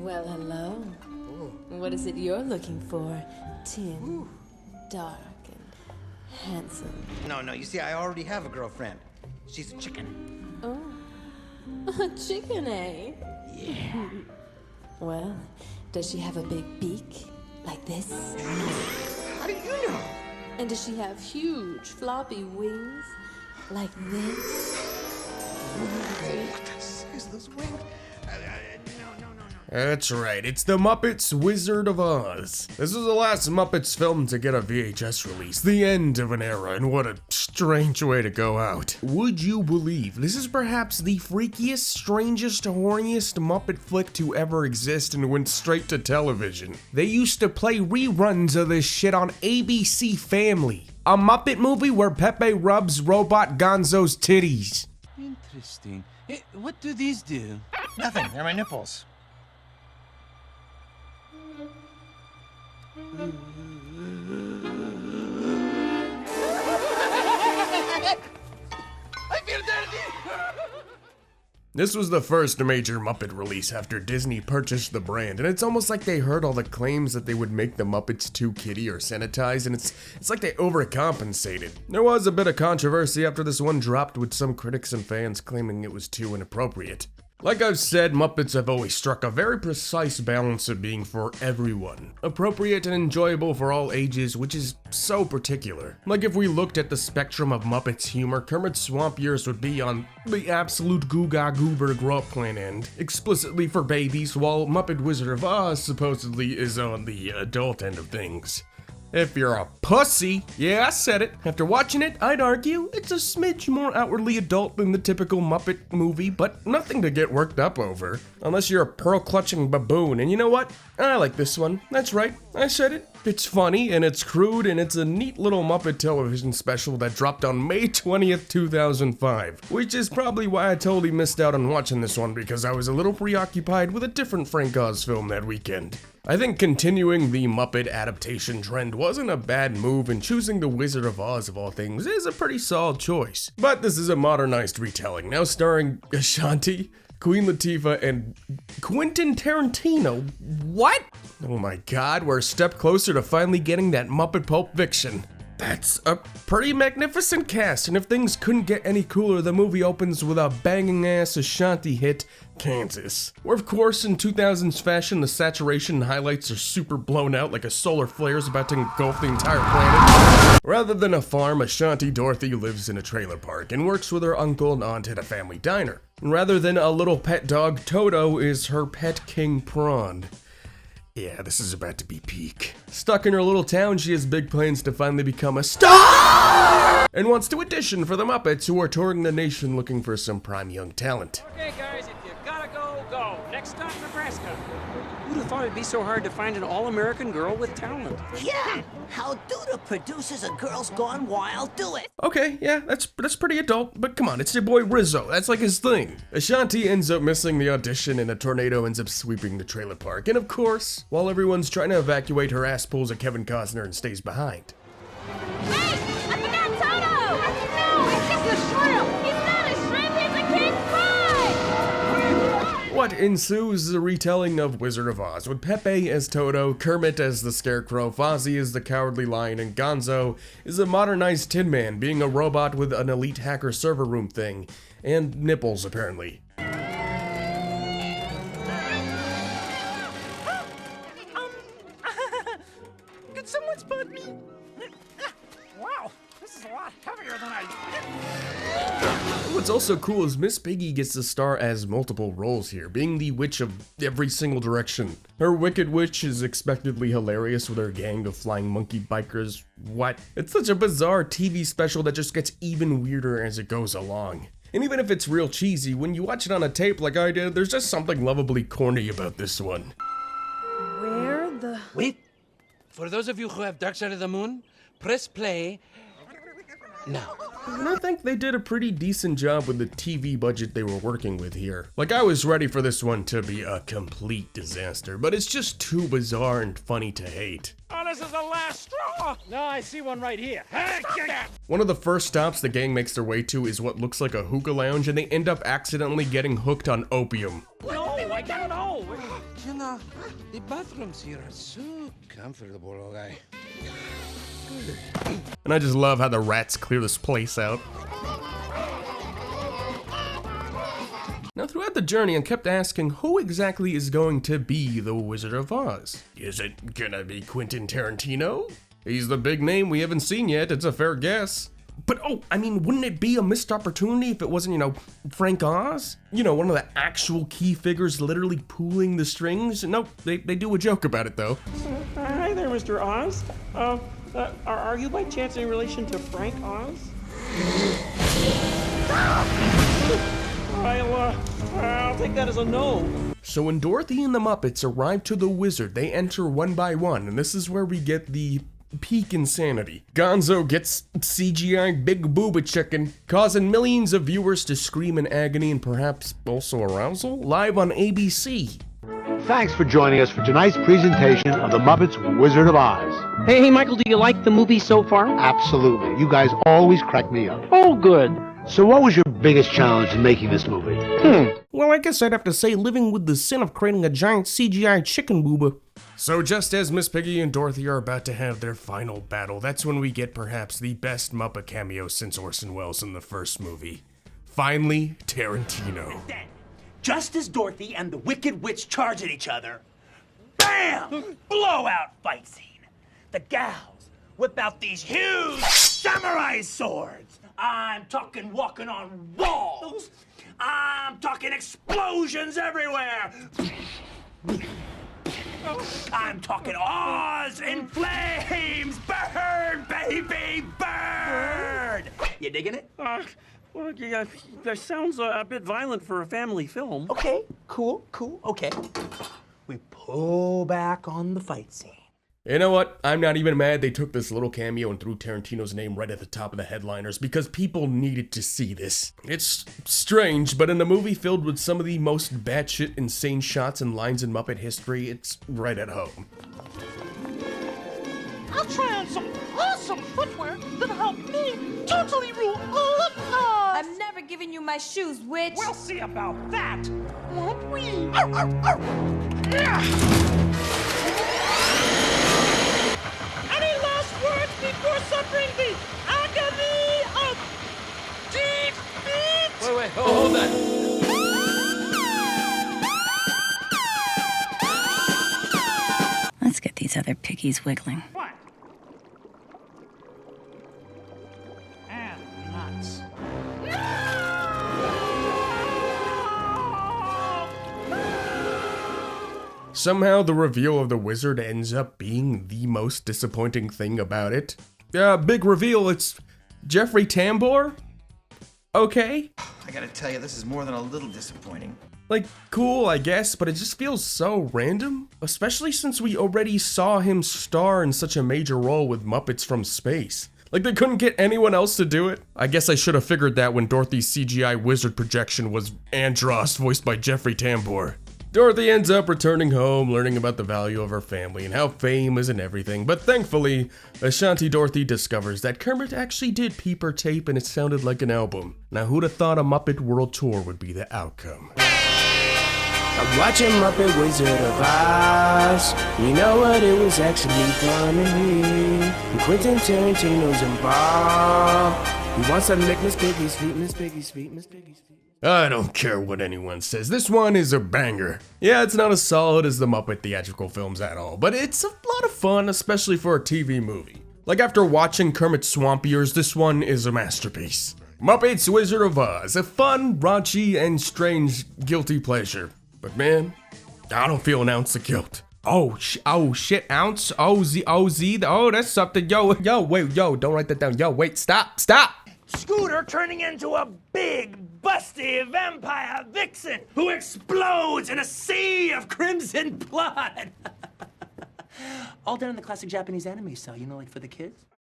Well, hello. What is it you're looking for? Tin, dark, and handsome. No, you see, I already have a girlfriend. She's a chicken. Oh. A chicken, eh? Yeah. Well, does she have a big beak? Like this? How do you know? And does she have huge, floppy wings? Like this? What the size of those wings? No. That's right, it's the Muppets Wizard of Oz. This was the last Muppets film to get a VHS release, the end of an era, and what a strange way to go out. Would you believe this is perhaps the freakiest, strangest, horniest Muppet flick to ever exist and went straight to television? They used to play reruns of this shit on ABC Family, a Muppet movie where Pepe rubs Robot Gonzo's titties. Interesting. Hey, what do these do? Nothing, they're my nipples. I feel dirty! This was the first major Muppet release after Disney purchased the brand, and it's almost like they heard all the claims that they would make the Muppets too kiddie or sanitized, and it's like they overcompensated. There was a bit of controversy after this one dropped, with some critics and fans claiming it was too inappropriate. Like I've said, Muppets have always struck a very precise balance of being for everyone, appropriate and enjoyable for all ages, which is so particular. Like if we looked at the spectrum of Muppets humor, Kermit's Swamp Years would be on the absolute goo-ga-goober grow-up plan end, explicitly for babies, while Muppet Wizard of Oz supposedly is on the adult end of things. If you're a pussy, yeah, I said it. After watching it, I'd argue it's a smidge more outwardly adult than the typical Muppet movie, but nothing to get worked up over. Unless you're a pearl-clutching baboon, and you know what? I like this one. That's right, I said it. It's funny, and it's crude, and it's a neat little Muppet television special that dropped on May 20th, 2005. Which is probably why I totally missed out on watching this one, because I was a little preoccupied with a different Frank Oz film that weekend. I think continuing the Muppet adaptation trend wasn't a bad move, and choosing the Wizard of Oz of all things is a pretty solid choice. But this is a modernized retelling, now starring Ashanti, Queen Latifah, and Quentin Tarantino. What? Oh my god, we're a step closer to finally getting that Muppet Pulp Fiction. That's a pretty magnificent cast, and if things couldn't get any cooler, the movie opens with a banging-ass Ashanti hit, Kansas. Where of course, in 2000s fashion, the saturation highlights are super blown out like a solar flare is about to engulf the entire planet. Rather than a farm, Ashanti Dorothy lives in a trailer park and works with her uncle and aunt at a family diner. And rather than a little pet dog, Toto is her pet king prawn. Yeah, this is about to be peak. Stuck in her little town, she has big plans to finally become a star! And wants to audition for the Muppets, who are touring the nation looking for some prime young talent. Okay, guys, if you gotta go, go. Next stop, Nebraska. Who'd have thought it'd be so hard to find an all-American girl with talent? Yeah! How do the producers of Girls Gone Wild do it? Okay, yeah, that's pretty adult, but come on, it's your boy Rizzo, that's like his thing. Ashanti ends up missing the audition and a tornado ends up sweeping the trailer park. And of course, while everyone's trying to evacuate, her ass pulls a Kevin Costner and stays behind. Hey! I forgot Toto! No, it's just a shrimp! He's not a shrimp, he's a king pie! What ensues is a retelling of Wizard of Oz, with Pepe as Toto, Kermit as the Scarecrow, Fozzie as the Cowardly Lion, and Gonzo is a modernized Tin Man, being a robot with an elite hacker server room thing, and nipples apparently. Could someone spot me? Wow, this is a lot heavier than I... What's also cool is Miss Piggy gets to star as multiple roles here, being the witch of every single direction. Her Wicked Witch is expectedly hilarious with her gang of flying monkey bikers. What? It's such a bizarre TV special that just gets even weirder as it goes along. And even if it's real cheesy, when you watch it on a tape like I did, there's just something lovably corny about this one. Where the... Wait. For those of you who have Dark Side of the Moon, press play now. And I think they did a pretty decent job with the TV budget they were working with here. Like, I was ready for this one to be a complete disaster, but it's just too bizarre and funny to hate. Oh, this is the last straw! No, I see one right here. Hey, get that! One of the first stops the gang makes their way to is what looks like a hookah lounge, and they end up accidentally getting hooked on opium. No, I don't know. You know, the bathrooms here are so comfortable, okay? And I just love how the rats clear this place out. Now, throughout the journey, I kept asking who exactly is going to be the Wizard of Oz. Is it gonna be Quentin Tarantino? He's the big name we haven't seen yet, it's a fair guess. But oh, I mean, wouldn't it be a missed opportunity if it wasn't, you know, Frank Oz? You know, one of the actual key figures literally pulling the strings? Nope, they do a joke about it though. Hi there, Mr. Oz. Are you by chance in relation to Frank Oz? I'll take that as a no. So when Dorothy and the Muppets arrive to the Wizard, they enter one by one, and this is where we get the peak insanity. Gonzo gets CGI big booba chicken, causing millions of viewers to scream in agony and perhaps also arousal, live on ABC. Thanks for joining us for tonight's presentation of the Muppets Wizard of Oz. Hey, Michael, do you like the movie so far? Absolutely. You guys always crack me up. Oh, good. So what was your biggest challenge in making this movie? Well, I guess I'd have to say living with the sin of creating a giant CGI chicken booba. So just as Miss Piggy and Dorothy are about to have their final battle, that's when we get perhaps the best Muppet cameo since Orson Welles in the first movie. Finally, Tarantino. Then, just as Dorothy and the Wicked Witch charge at each other, bam! Blowout fight scene. The gals whip out these huge samurai swords. I'm talking walking on walls. I'm talking explosions everywhere. I'm talking Oz in flames. Burn, baby, burn. You digging it? Well, yeah, that sounds a bit violent for a family film. Okay, cool, okay. We pull back on the fight scene. You know what? I'm not even mad they took this little cameo and threw Tarantino's name right at the top of the headliners because people needed to see this. It's strange, but in a movie filled with some of the most batshit insane shots and lines in Muppet history, it's right at home. I'll try on some awesome footwear that'll help me totally rule all of Oz. I'm never giving you my shoes, witch. We'll see about that. Won't we? Any last words before suffering the agony of defeat? Wait, hold that. Let's get these other piggies wiggling. What? And nuts. Somehow the reveal of the wizard ends up being the most disappointing thing about it. Big reveal, it's Jeffrey Tambor? Okay. I gotta tell you, this is more than a little disappointing. Like, cool, I guess, but it just feels so random. Especially since we already saw him star in such a major role with Muppets from Space. Like, they couldn't get anyone else to do it. I guess I should have figured that when Dorothy's CGI wizard projection was Andros, voiced by Jeffrey Tambor. Dorothy ends up returning home, learning about the value of her family and how fame isn't everything, but thankfully, Ashanti Dorothy discovers that Kermit actually did peep her tape and it sounded like an album. Now who'd have thought a Muppet World Tour would be the outcome? I'm watching Muppet Wizard of Oz. You know what, it was actually funny. And Quentin Tarantino's involved. He wants to lick Miss Piggy's feet, Miss Piggy's feet, Miss Piggy's feet. I don't care what anyone says, this one is a banger. Yeah, it's not as solid as the Muppet theatrical films at all, but it's a lot of fun, especially for a TV movie. Like after watching Kermit's Swamp Years, this one is a masterpiece. Muppets Wizard of Oz, a fun, raunchy, and strange guilty pleasure. But man, I don't feel an ounce of guilt. Oh shit, ounce? Oh, that's something. Yo, wait, don't write that down. Yo, wait, stop. Scooter turning into a big, busty vampire vixen who explodes in a sea of crimson blood. All done in the classic Japanese anime style, you know, like for the kids.